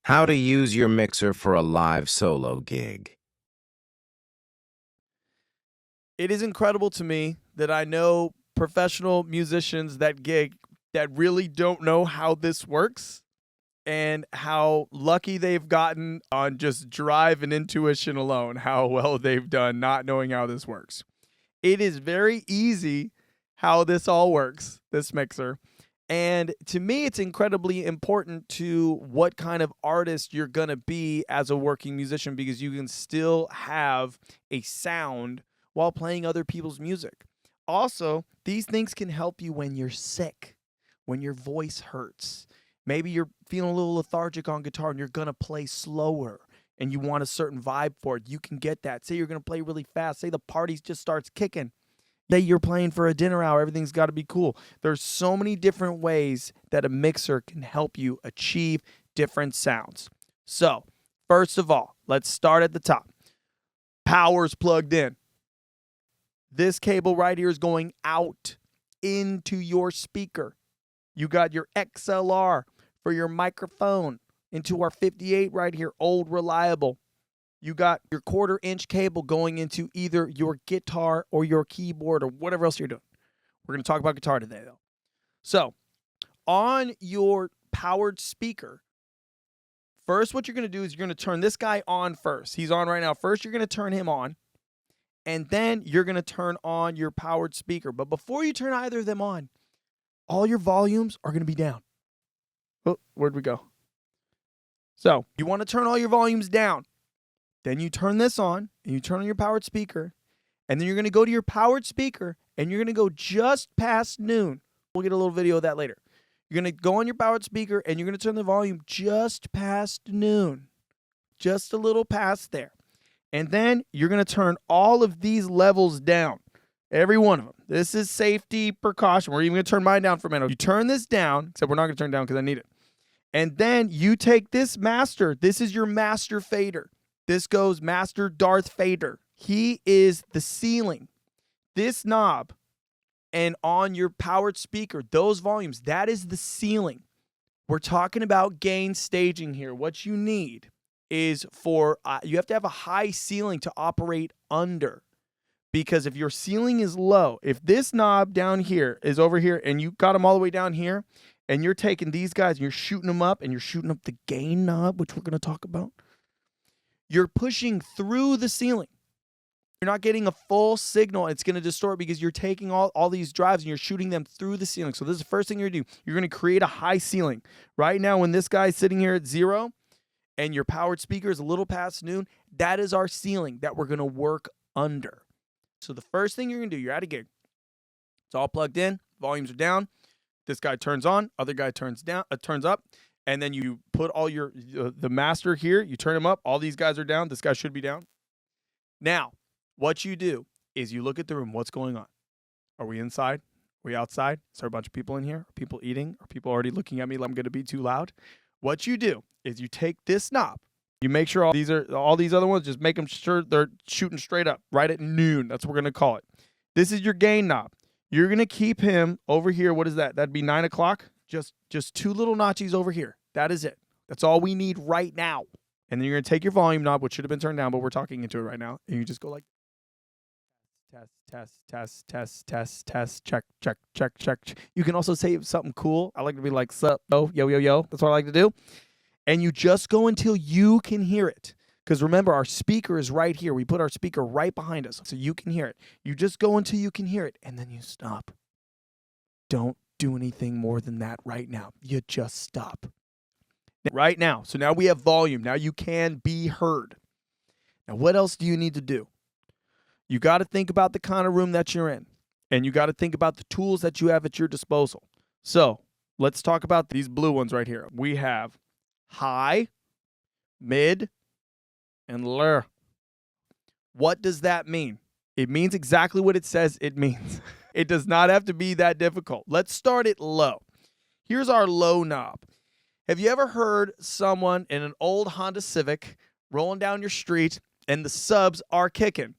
How to use your mixer for a live solo gig. It is incredible to me that I know professional musicians that gig that really don't know how this works and how lucky they've gotten on just drive and intuition alone, how well they've done not knowing how this works. It is very easy how this all works, this mixer. And to me, it's incredibly important to what kind of artist you're going to be as a working musician because you can still have a sound while playing other people's music. Also, these things can help you when you're sick, when your voice hurts. Maybe you're feeling a little lethargic on guitar and you're going to play slower and you want a certain vibe for it. You can get that. Say you're going to play really fast. Say the party just starts kicking. Say you're playing for a dinner hour, everything's got to be cool. There's so many different ways that a mixer can help you achieve different sounds. So, first of all, let's start at the top. Power's plugged in. This cable right here is going out into your speaker. You got your XLR for your microphone into our 58 right here, old reliable. You got your 1/4 inch cable going into either your guitar or your keyboard or whatever else you're doing. We're going to talk about guitar today, though. So, on your powered speaker, first what you're going to do is you're going to turn this guy on first. He's on right now. First, you're going to turn him on, and then you're going to turn on your powered speaker. But before you turn either of them on, all your volumes are going to be down. Oh, where'd we go? So, you want to turn all your volumes down. Then you turn this on, and you turn on your powered speaker, and then you're going to go to your powered speaker, and you're going to go just past noon. We'll get a little video of that later. You're going to go on your powered speaker, and you're going to turn the volume just past noon, just a little past there. And then you're going to turn all of these levels down, every one of them. This is safety precaution. We're even going to turn mine down for a minute. You turn this down, except we're not going to turn it down because I need it. And then you take this master. This is your master fader. This goes Master Darth Vader. He is the ceiling. This knob and on your powered speaker, those volumes, that is the ceiling. We're talking about gain staging here. What you need is you have to have a high ceiling to operate under. Because if your ceiling is low, if this knob down here is over here and you got them all the way down here and you're taking these guys and you're shooting them up and you're shooting up the gain knob, which we're going to talk about, you're pushing through the ceiling. You're not getting a full signal. It's going to distort because you're taking all these drives and you're shooting them through the ceiling. So this is the first thing you're going to do. You're going to create a high ceiling. Right now, when this guy's sitting here at 0 and your powered speaker is a little past noon, that is our ceiling that we're going to work under. So the first thing you're going to do, you're at a gig. It's all plugged in. Volumes are down. This guy turns on. Other guy turns up. And then you put all the master here. You turn him up. All these guys are down. This guy should be down. Now, what you do is you look at the room. What's going on? Are we inside? Are we outside? Is there a bunch of people in here? Are people eating? Are people already looking at me like I'm going to be too loud? What you do is you take this knob. You make sure all these other ones, just make them sure they're shooting straight up right at noon. That's what we're going to call it. This is your gain knob. You're going to keep him over here. What is that? That'd be 9 o'clock. Just 2 little notches over here. That is it. That's all we need right now. And then you're going to take your volume knob, which should have been turned down, but we're talking into it right now. And you just go like test, check. You can also say something cool. I like to be like, sup, yo. That's what I like to do. And you just go until you can hear it. Because remember, our speaker is right here. We put our speaker right behind us so you can hear it. You just go until you can hear it, and then you stop. Don't do anything more than that right now. You just stop. Right now. So now we have volume. Now you can be heard. Now, what else do you need to do? You got to think about the kind of room that you're in. And you got to think about the tools that you have at your disposal. So let's talk about these blue ones right here. We have high, mid, and low. What does that mean? It means exactly what it says it means. It does not have to be that difficult. Let's start it low. Here's our low knob. Have you ever heard someone in an old Honda Civic rolling down your street and the subs are kicking?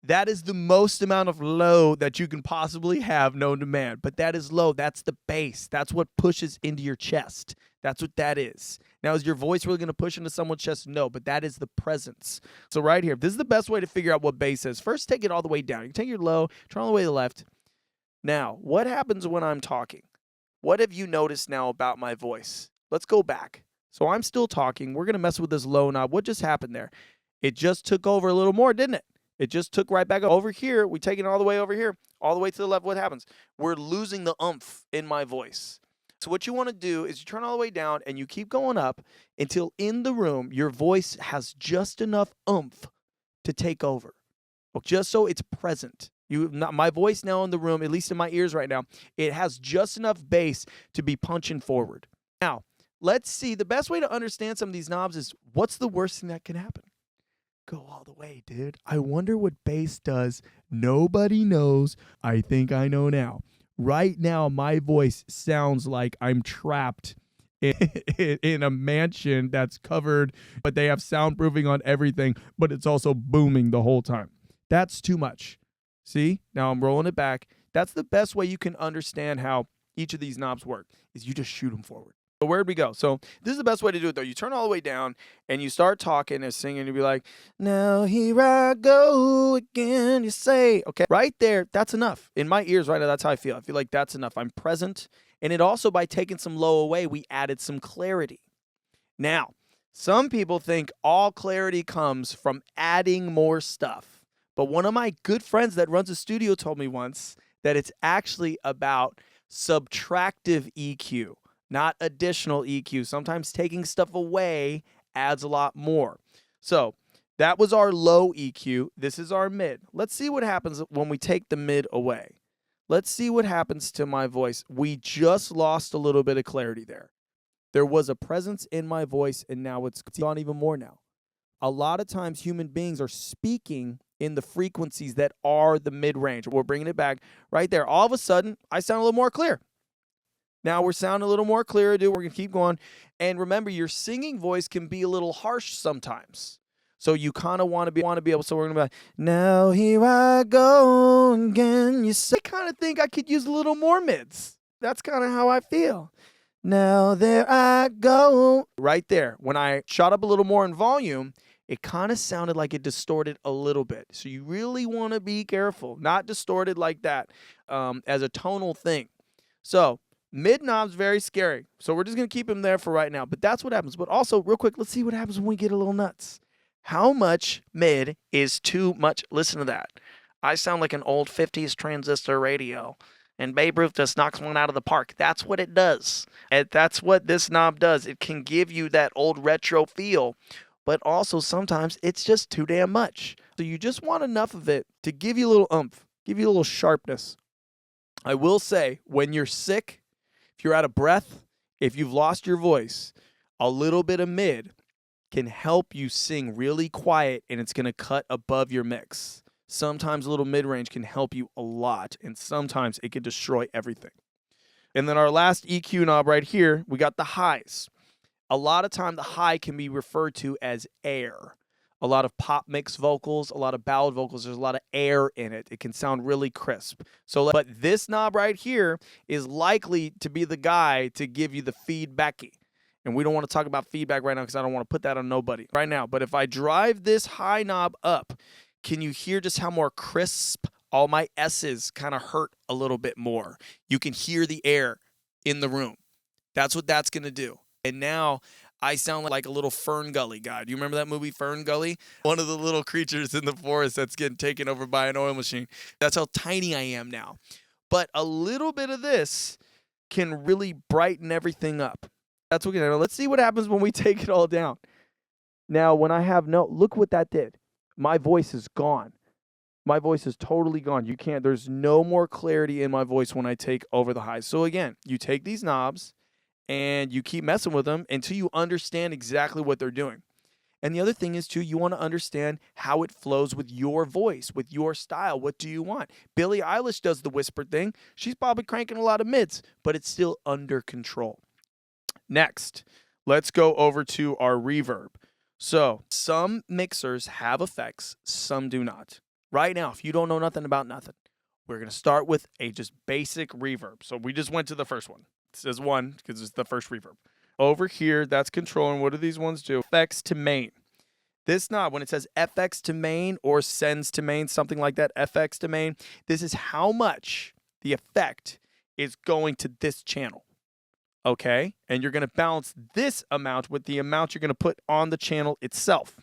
That is the most amount of low that you can possibly have known to man. But that is low. That's the bass. That's what pushes into your chest. That's what that is. Now, is your voice really going to push into someone's chest? No, but that is the presence. So right here, this is the best way to figure out what bass is. First, take it all the way down. You take your low, turn all the way to the left. Now, what happens when I'm talking? What have you noticed now about my voice? Let's go back. So I'm still talking. We're going to mess with this low knob. What just happened there? It just took over a little more, didn't it? It just took right back over here. We take it all the way over here, all the way to the left. What happens? We're losing the oomph in my voice. So what you want to do is you turn all the way down and you keep going up until in the room your voice has just enough oomph to take over, just so it's present. My voice now in the room, at least in my ears right now, it has just enough bass to be punching forward. Now, let's see. The best way to understand some of these knobs is what's the worst thing that can happen? Go all the way, dude. I wonder what bass does. Nobody knows. I think I know now. Right now, my voice sounds like I'm trapped in a mansion that's covered, but they have soundproofing on everything, but it's also booming the whole time. That's too much. See? Now I'm rolling it back. That's the best way you can understand how each of these knobs work, is you just shoot them forward. So where'd we go? So this is the best way to do it, though. You turn all the way down, and you start talking and singing. And you'll be like, now here I go again, you say. Okay, right there, that's enough. In my ears right now, that's how I feel. I feel like that's enough. I'm present. And it also, by taking some low away, we added some clarity. Now, some people think all clarity comes from adding more stuff. But one of my good friends that runs a studio told me once that it's actually about subtractive EQ. Not additional EQ. Sometimes taking stuff away adds a lot more. So that was our low EQ. This is our mid. Let's see what happens when we take the mid away. Let's see what happens to my voice. We just lost a little bit of clarity there. There was a presence in my voice, and now it's gone even more now. A lot of times human beings are speaking in the frequencies that are the mid-range. We're bringing it back right there. All of a sudden, I sound a little more clear. Now we're sounding a little more clear, dude. We're going to keep going. And remember, your singing voice can be a little harsh sometimes. So you kind of want to be able, so we're going to be like, now here I go again. You say, I kind of think I could use a little more mids. That's kind of how I feel. Now there I go. Right there. When I shot up a little more in volume, it kind of sounded like it distorted a little bit. So you really want to be careful. Not distorted like that as a tonal thing. So mid knob's very scary. So we're just going to keep him there for right now. But that's what happens. But also, real quick, let's see what happens when we get a little nuts. How much mid is too much? Listen to that. I sound like an old 50s transistor radio. And Babe Ruth just knocks one out of the park. That's what it does. And that's what this knob does. It can give you that old retro feel. But also sometimes it's just too damn much. So you just want enough of it to give you a little oomph, give you a little sharpness. I will say, when you're sick, if you're out of breath, if you've lost your voice, a little bit of mid can help you sing really quiet, and it's going to cut above your mix. Sometimes a little mid-range can help you a lot, and sometimes it can destroy everything. And then our last EQ knob right here, we got the highs. A lot of time the high can be referred to as air. A lot of pop mix vocals, a lot of ballad vocals, there's a lot of air in it. It can sound really crisp. But this knob right here is likely to be the guy to give you the feedbacky. And we don't want to talk about feedback right now because I don't want to put that on nobody right now. But if I drive this high knob up, can you hear just how more crisp all my S's kind of hurt a little bit more? You can hear the air in the room. That's what that's going to do. And now I sound like a little Fern Gully guy. Do you remember that movie, Fern Gully? One of the little creatures in the forest that's getting taken over by an oil machine. That's how tiny I am now. But a little bit of this can really brighten everything up. That's what we're going to do. Let's see what happens when we take it all down. Now, when I have look what that did. My voice is gone. My voice is totally gone. There's no more clarity in my voice when I take over the highs. So again, you take these knobs and you keep messing with them until you understand exactly what they're doing. And the other thing is, too, you want to understand how it flows with your voice, with your style. What do you want? Billie Eilish does the whisper thing. She's probably cranking a lot of mids, but it's still under control. Next, let's go over to our reverb. So some mixers have effects, some do not. Right now, if you don't know nothing about nothing, we're going to start with a just basic reverb. So we just went to the first one. It says 1 because it's the first reverb. Over here, that's control. And what do these ones do? FX to main. This knob, when it says FX to main or sends to main, something like that, FX to main, this is how much the effect is going to this channel. Okay? And you're going to balance this amount with the amount you're going to put on the channel itself.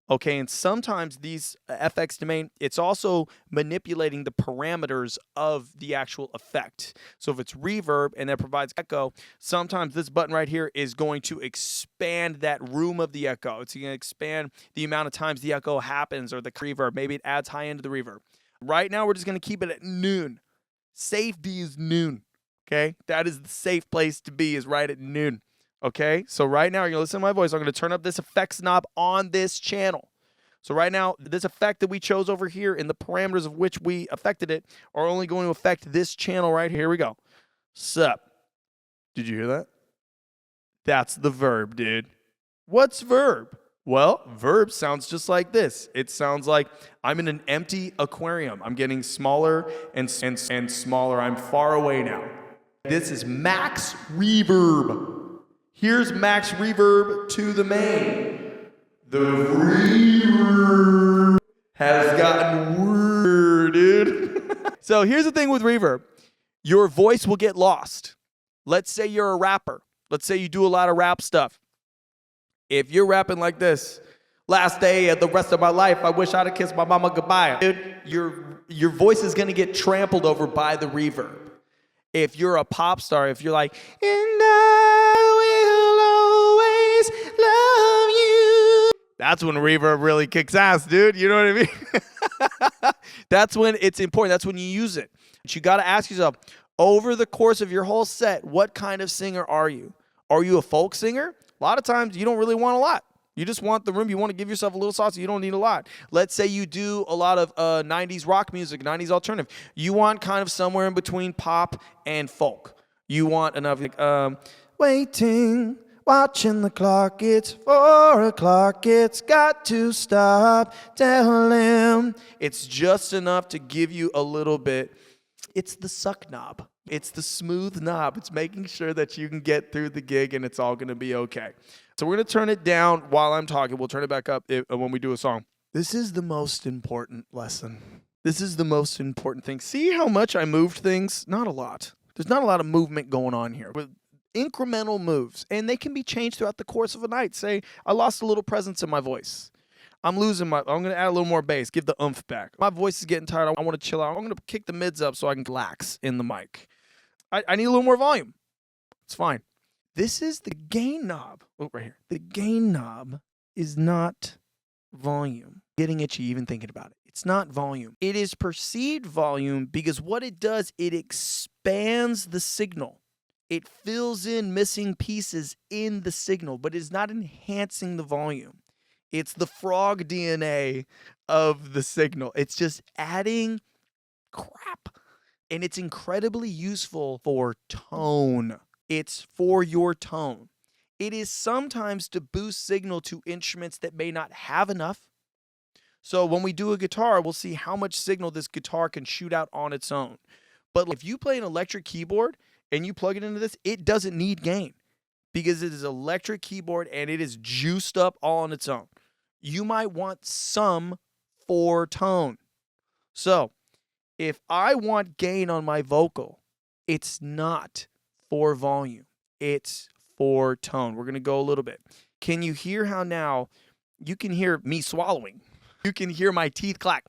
Okay, and sometimes these FX domain, it's also manipulating the parameters of the actual effect. So if it's reverb and that provides echo, sometimes this button right here is going to expand that room of the echo. It's going to expand the amount of times the echo happens or the reverb. Maybe it adds high end to the reverb. Right now, we're just going to keep it at noon. Safety is noon, okay? That is the safe place to be, is right at noon. Okay, so right now, you're going to listen to my voice. I'm going to turn up this effects knob on this channel. So right now, this effect that we chose over here and the parameters of which we affected it are only going to affect this channel right here. Here we go. Sup. Did you hear that? That's the verb, dude. What's verb? Well, verb sounds just like this. It sounds like I'm in an empty aquarium. I'm getting smaller and smaller. I'm far away now. This is max reverb. Here's max reverb to the main. The reverb has gotten weird, dude. So here's the thing with reverb. Your voice will get lost. Let's say you're a rapper. Let's say you do a lot of rap stuff. If you're rapping like this, last day of the rest of my life, I wish I'd have kissed my mama goodbye. Dude, your voice is going to get trampled over by the reverb. If you're a pop star, if you're like, and I will always love you, that's when reverb really kicks ass, dude. You know what I mean? That's when it's important. That's when you use it. But you got to ask yourself, over the course of your whole set, what kind of singer are you? Are you a folk singer? A lot of times you don't really want a lot. You just want the room. You want to give yourself a little sauce. You don't need a lot. Let's say you do a lot of 90s rock music, 90s alternative. You want kind of somewhere in between pop and folk. You want enough, waiting, watching the clock. It's 4 o'clock. It's got to stop. Tell him. It's just enough to give you a little bit. It's the suck knob. It's the smooth knob. It's making sure that you can get through the gig and it's all going to be okay. So we're going to turn it down while I'm talking. We'll turn it back up when we do a song. This is the most important lesson. This is the most important thing. See how much I moved things? Not a lot. There's not a lot of movement going on here. With incremental moves, and they can be changed throughout the course of a night. Say, I lost a little presence in my voice. I'm going to add a little more bass, give the oomph back. My voice is getting tired. I want to chill out. I'm going to kick the mids up so I can relax in the mic. I need a little more volume. It's fine. This is the gain knob. Oh, right here. The gain knob is not volume. Getting itchy even thinking about it. It's not volume. It is perceived volume because what it does, it expands the signal. It fills in missing pieces in the signal, but it is not enhancing the volume. It's the frog DNA of the signal. It's just adding crap. And it's incredibly useful for tone. It's for your tone. It is sometimes to boost signal to instruments that may not have enough. So when we do a guitar, we'll see how much signal this guitar can shoot out on its own. But if you play an electric keyboard and you plug it into this, it doesn't need gain because it is an electric keyboard and it is juiced up all on its own. You might want some for tone. So if I want gain on my vocal, it's not for volume. It's for tone. We're going to go a little bit. Can you hear how now you can hear me swallowing? You can hear my teeth clack.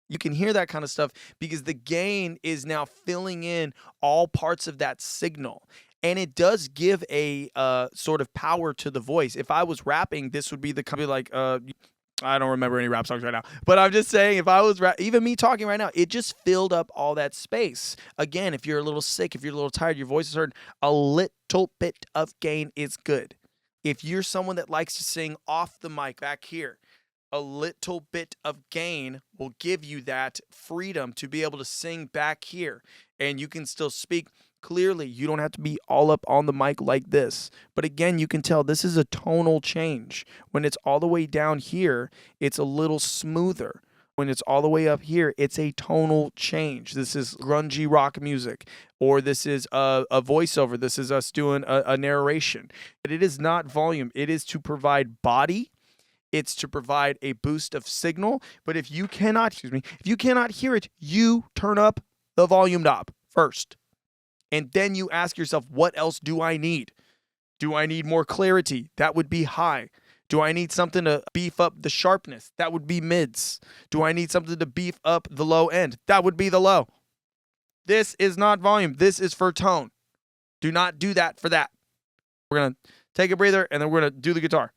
You can hear that kind of stuff because the gain is now filling in all parts of that signal. And it does give a sort of power to the voice. If I was rapping, this would be the kind of like, I don't remember any rap songs right now. But I'm just saying, if I was even me talking right now, it just filled up all that space. Again, if you're a little sick, if you're a little tired, your voice is heard, a little bit of gain is good. If you're someone that likes to sing off the mic back here, a little bit of gain will give you that freedom to be able to sing back here. And you can still speak clearly. You don't have to be all up on the mic like this. But again, you can tell this is a tonal change. When it's all the way down here, it's a little smoother. When it's all the way up here, it's a tonal change. This is grungy rock music, or this is a voiceover. This is us doing a narration. But it is not volume. It is to provide body. It's to provide a boost of signal. But if you cannot hear it, you turn up the volume knob first. And then you ask yourself, what else do I need? Do I need more clarity? That would be high. Do I need something to beef up the sharpness? That would be mids. Do I need something to beef up the low end? That would be the low. This is not volume. This is for tone. Do not do that for that. We're going to take a breather, and then we're going to do the guitar.